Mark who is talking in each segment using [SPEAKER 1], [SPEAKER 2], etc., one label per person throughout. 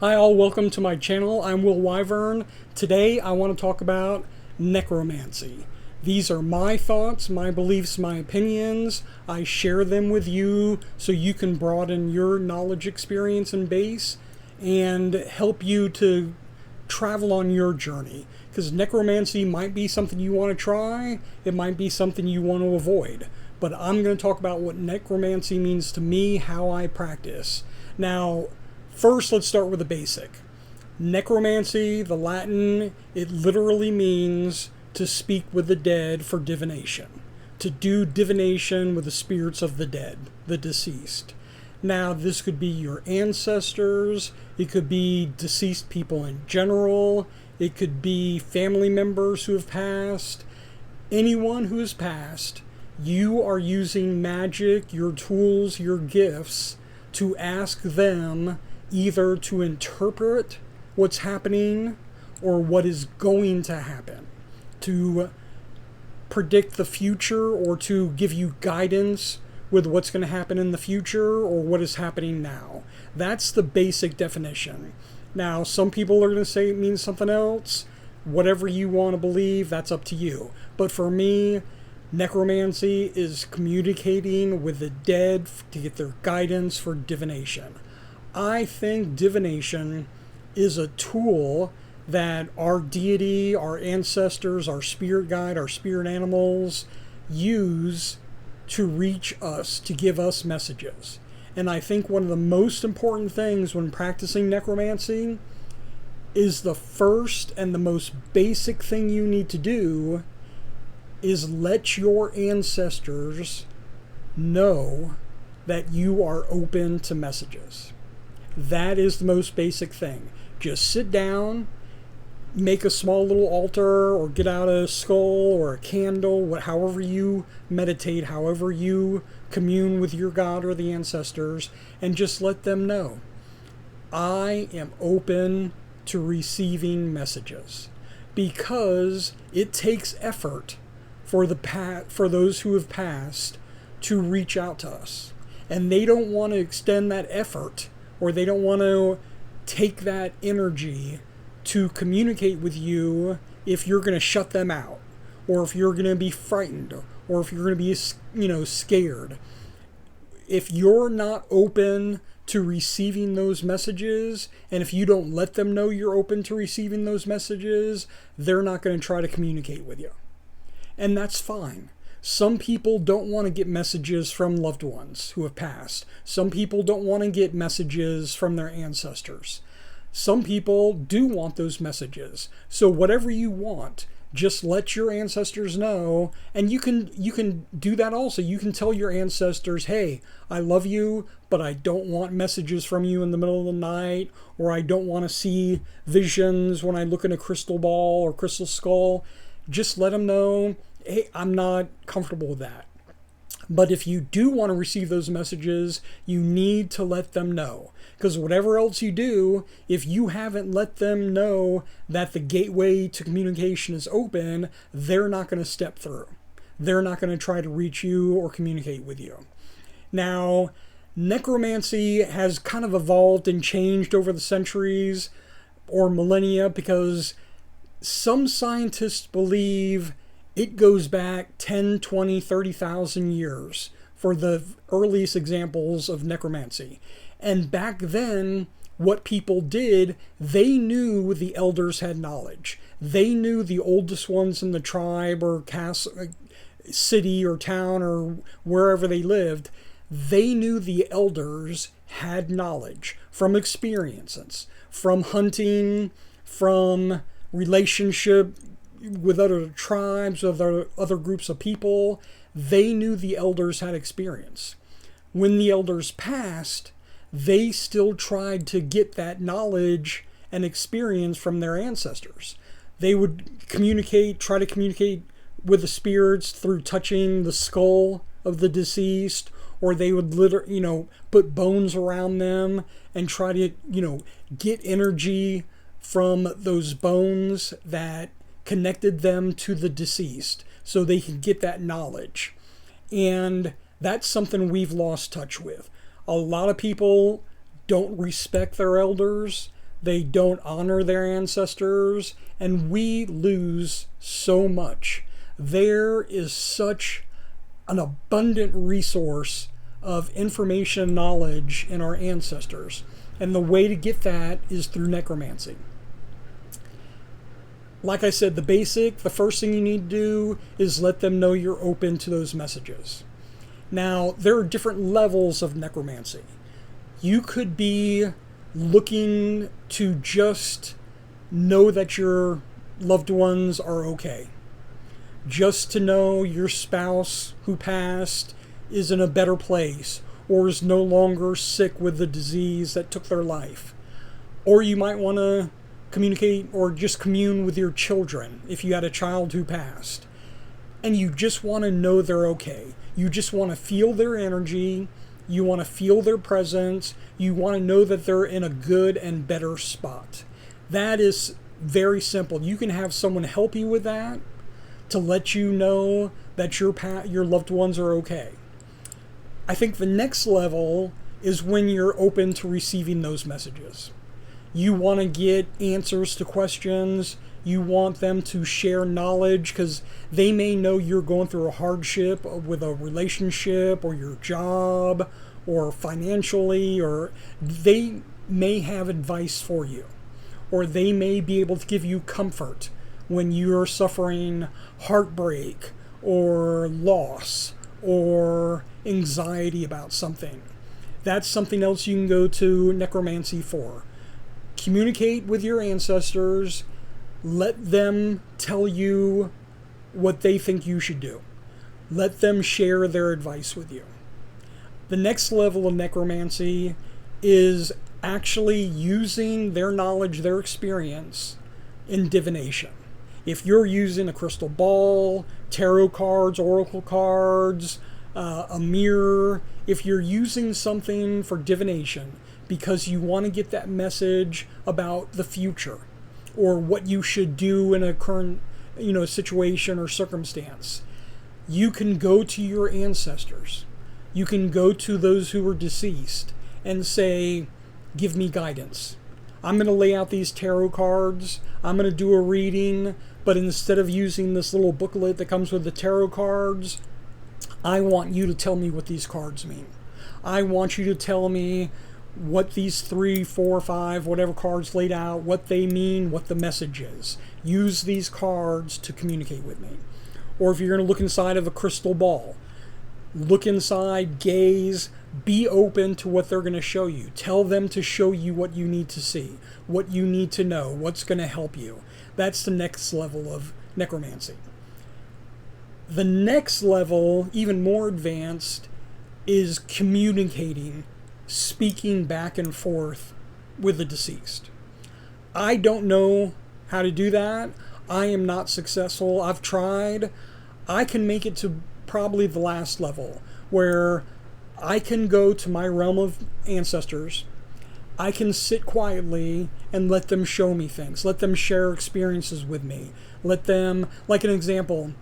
[SPEAKER 1] Hi all, welcome to my channel. I'm Will Wyvern. Today I want to talk about necromancy. These are my thoughts, my beliefs, my opinions. I share them with you so you can broaden your knowledge, experience, and base and help you to travel on your journey. Because necromancy might be something you want to try, it might be something you want to avoid. But I'm going to talk about what necromancy means to me, how I practice. Now, first, let's start with the basic. Necromancy, the Latin, it literally means to speak with the dead for divination. To do divination with the spirits of the dead, the deceased. Now, this could be your ancestors, it could be deceased people in general, it could be family members who have passed. Anyone who has passed, you are using magic, your tools, your gifts, to ask them either to interpret what's happening or what is going to happen, to predict the future or to give you guidance with what's going to happen in the future or what is happening now. That's the basic definition. Now, some people are going to say it means something else. Whatever you want to believe, that's up to you. But for me, necromancy is communicating with the dead to get their guidance for divination. I think divination is a tool that our deity, our ancestors, our spirit guide, our spirit animals use to reach us, to give us messages. And I think one of the most important things when practicing necromancy is the first and the most basic thing you need to do is let your ancestors know that you are open to messages. That is the most basic thing. Just sit down, make a small little altar, or get out a skull or a candle, however you meditate, however you commune with your God or the ancestors, and just let them know, I am open to receiving messages. Because it takes effort for those who have passed to reach out to us. And they don't want to extend that effort, or they don't want to take that energy to communicate with you if you're going to shut them out, or if you're going to be frightened, or if you're going to be, scared. If you're not open to receiving those messages, and if you don't let them know you're open to receiving those messages, they're not going to try to communicate with you. And that's fine. Some people don't want to get messages from loved ones who have passed. Some people don't want to get messages from their ancestors. Some people do want those messages. So whatever you want, just let your ancestors know. And you can do that also. You can tell your ancestors, hey, I love you, but I don't want messages from you in the middle of the night, or I don't want to see visions when I look in a crystal ball or crystal skull. Just let them know, hey, I'm not comfortable with that. But if you do want to receive those messages, you need to let them know. Because whatever else you do, if you haven't let them know that the gateway to communication is open, they're not going to step through. They're not going to try to reach you or communicate with you. Now, necromancy has kind of evolved and changed over the centuries or millennia, because some scientists believe it goes back 10, 20, 30,000 years for the earliest examples of necromancy. And back then, what people did, they knew the elders had knowledge. They knew the oldest ones in the tribe or city or town or wherever they lived. They knew the elders had knowledge from experiences, from hunting, from relationship with other tribes, other groups of people. They knew the elders had experience. When the elders passed, they still tried to get that knowledge and experience from their ancestors. They would try to communicate with the spirits through touching the skull of the deceased, or they would put bones around them and try to, get energy from those bones that connected them to the deceased so they could get that knowledge. And that's something we've lost touch with. A lot of people don't respect their elders. They don't honor their ancestors, and we lose so much. There is such an abundant resource of information and knowledge in our ancestors, and the way to get that is through necromancy. Like I said, the first thing you need to do is let them know you're open to those messages. Now, there are different levels of necromancy. You could be looking to just know that your loved ones are okay. Just to know your spouse who passed is in a better place or is no longer sick with the disease that took their life. Or you might want to communicate or just commune with your children if you had a child who passed. And you just want to know they're okay. You just want to feel their energy. You want to feel their presence. You want to know that they're in a good and better spot. That is very simple. You can have someone help you with that to let you know that your loved ones are okay. I think the next level is when you're open to receiving those messages. You want to get answers to questions. You want them to share knowledge because they may know you're going through a hardship with a relationship or your job or financially, or they may have advice for you, or they may be able to give you comfort when you're suffering heartbreak or loss or anxiety about something. That's something else you can go to necromancy for. Communicate with your ancestors. Let them tell you what they think you should do. Let them share their advice with you. The next level of necromancy is actually using their knowledge, their experience in divination. If you're using a crystal ball, tarot cards, oracle cards, a mirror, if you're using something for divination because you want to get that message about the future or what you should do in a current, situation or circumstance, you can go to your ancestors. You can go to those who were deceased and say, give me guidance. I'm going to lay out these tarot cards. I'm going to do a reading, but instead of using this little booklet that comes with the tarot cards, I want you to tell me what these cards mean. I want you to tell me what these 3, 4, 5, whatever cards laid out, what they mean, what the message is. Use these cards to communicate with me. Or if you're going to look inside of a crystal ball, look inside, gaze, be open to what they're going to show you. Tell them to show you what you need to see, what you need to know, what's going to help you. That's the next level of necromancy. The next level, even more advanced, is communicating, speaking back and forth with the deceased. I don't know how to do that. I am not successful. I've tried. I can make it to probably the last level where I can go to my realm of ancestors. I can sit quietly and let them show me things. Let them share experiences with me. Let them, like an example,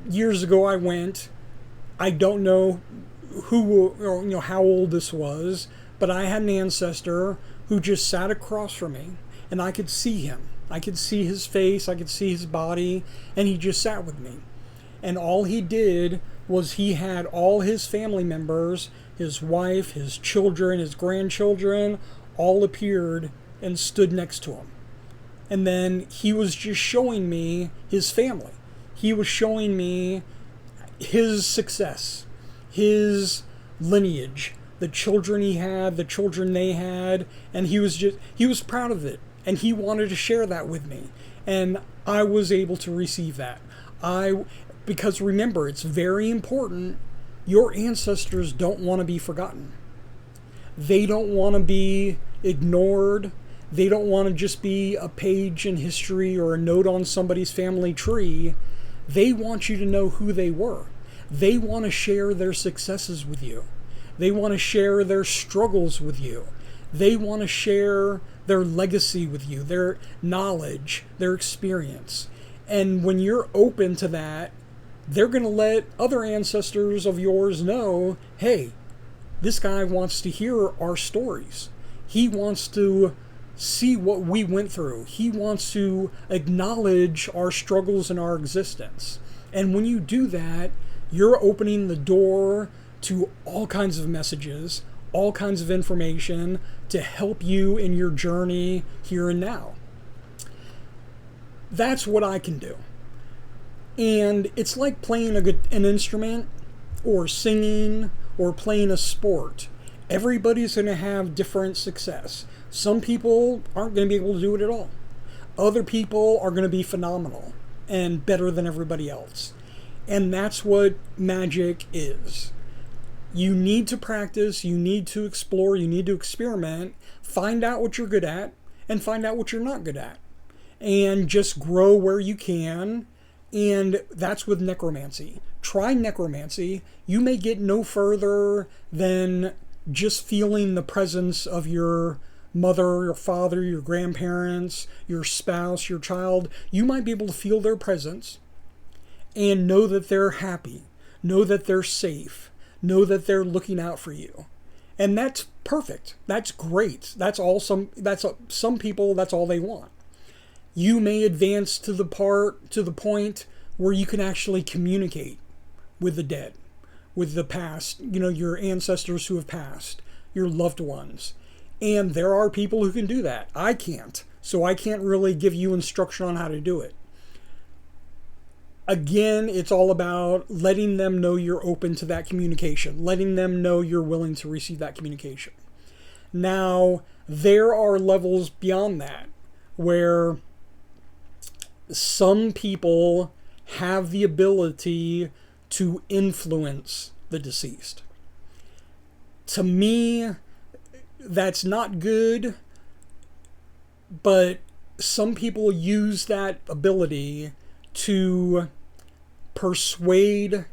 [SPEAKER 1] years ago I don't know who or how old this was, but I had an ancestor who just sat across from me and I could see him. I could see his face, I could see his body, and he just sat with me. And all he did was he had all his family members, his wife, his children, his grandchildren, all appeared and stood next to him. And then he was just showing me his family. He was showing me his success, his lineage, the children he had, the children they had, and he was proud of it. And he wanted to share that with me. And I was able to receive that. Because remember, it's very important. Your ancestors don't want to be forgotten. They don't want to be ignored. They don't want to just be a page in history or a note on somebody's family tree. They want you to know who they were. They want to share their successes with you. They want to share their struggles with you. They want to share their legacy with you, their knowledge, their experience. And when you're open to that, they're going to let other ancestors of yours know, hey, this guy wants to hear our stories. He wants to see what we went through. He wants to acknowledge our struggles and our existence. And when you do that, you're opening the door to all kinds of messages, all kinds of information to help you in your journey here and now. That's what I can do. And it's like playing an instrument or singing or playing a sport. Everybody's going to have different success. Some people aren't going to be able to do it at all. Other people are going to be phenomenal and better than everybody else. And that's what magic is. You need to practice, you need to explore, you need to experiment, find out what you're good at, and find out what you're not good at. And just grow where you can. And that's with necromancy. Try necromancy. You may get no further than just feeling the presence of your mother, your father, your grandparents, your spouse, your child. You might be able to feel their presence and know that they're happy, know that they're safe, know that they're looking out for you. And that's perfect. That's great. Some people, that's all they want. You may advance to the point where you can actually communicate with the dead, with the past, your ancestors who have passed, your loved ones. And there are people who can do that. I can't. So I can't really give you instruction on how to do it. Again, it's all about letting them know you're open to that communication, letting them know you're willing to receive that communication. Now, there are levels beyond that where some people have the ability to influence the deceased. To me, that's not good, but some people use that ability to persuade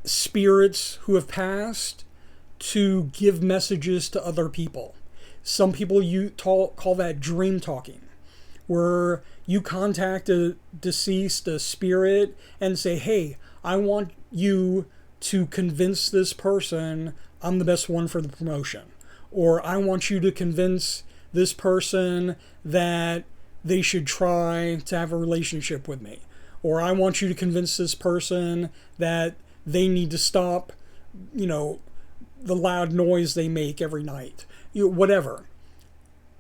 [SPEAKER 1] spirits who have passed to give messages to other people. Some people call that dream talking, where you contact a deceased, a spirit, and say, hey, I want you to convince this person I'm the best one for the promotion. Or I want you to convince this person that they should try to have a relationship with me. Or I want you to convince this person that they need to stop, the loud noise they make every night. Whatever.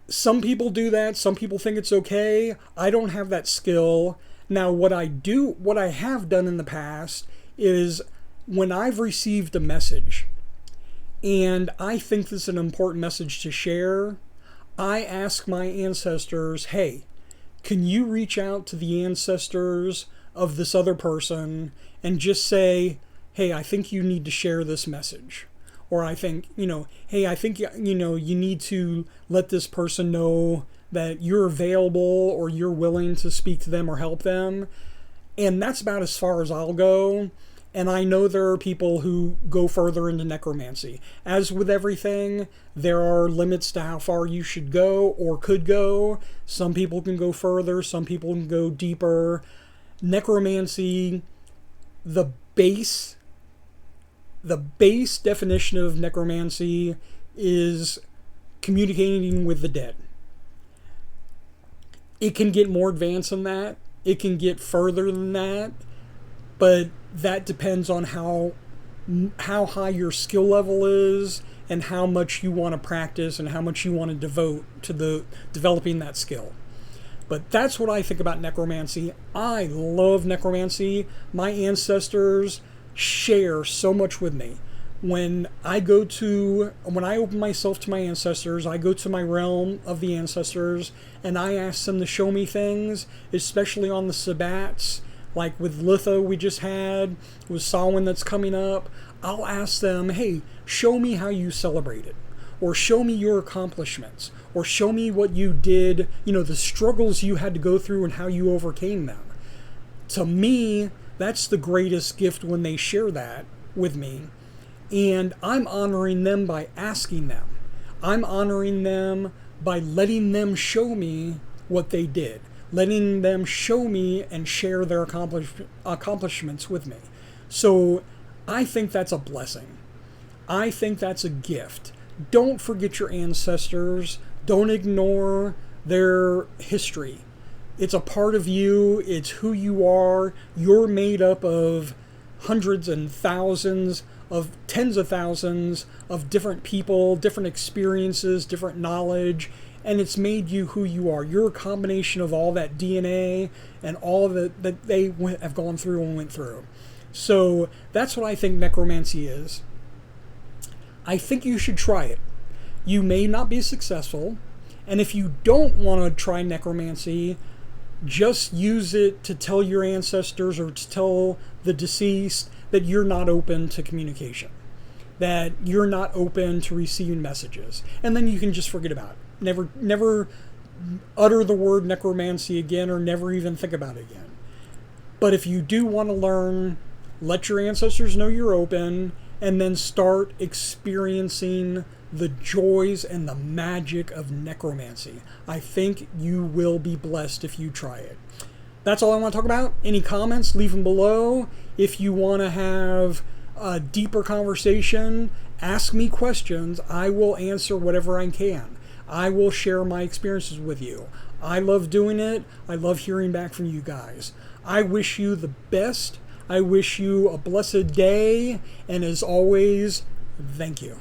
[SPEAKER 1] Some people do that. Some people think it's okay. I don't have that skill. Now, what I have done in the past is when I've received a message and I think this is an important message to share, I ask my ancestors, hey, can you reach out to the ancestors of this other person and just say, hey, I think you need to share this message. Or I think, hey, I think, you need to let this person know that you're available or you're willing to speak to them or help them. And that's about as far as I'll go. And I know there are people who go further into necromancy. As with everything, there are limits to how far you should go or could go. Some people can go further. Some people can go deeper. Necromancy, the base definition of necromancy is communicating with the dead. It can get more advanced than that. It can get further than that. But that depends on how high your skill level is and how much you want to practice and how much you want to devote to developing that skill. But that's what I think about necromancy. I love necromancy. My ancestors share so much with me. When I open myself to my ancestors, I go to my realm of the ancestors and I ask them to show me things, especially on the Sabbats, like with Litho we just had, with Samhain that's coming up. I'll ask them, hey, show me how you celebrate it, or show me your accomplishments, or show me what you did, the struggles you had to go through and how you overcame them. To me, that's the greatest gift when they share that with me. And I'm honoring them by asking them. I'm honoring them by letting them show me what they did. Letting them show me and share their accomplishments with me. So I think that's a blessing. I think that's a gift. Don't forget your ancestors. Don't ignore their history. It's a part of you. It's who you are. You're made up of hundreds and thousands of tens of thousands of different people, different experiences, different knowledge, and it's made you who you are. You're a combination of all that DNA and all that they have gone through and went through. So that's what I think necromancy is. I think you should try it. You may not be successful, and if you don't want to try necromancy, just use it to tell your ancestors or to tell the deceased that you're not open to communication, that you're not open to receiving messages, and then you can just forget about it. Never utter the word necromancy again, or never even think about it again. But if you do want to learn, let your ancestors know you're open, and then start experiencing the joys and the magic of necromancy. I think you will be blessed if you try it. That's all I want to talk about. Any comments, leave them below. If you want to have a deeper conversation, ask me questions. I will answer whatever I can. I will share my experiences with you. I love doing it. I love hearing back from you guys. I wish you the best. I wish you a blessed day. And as always, thank you.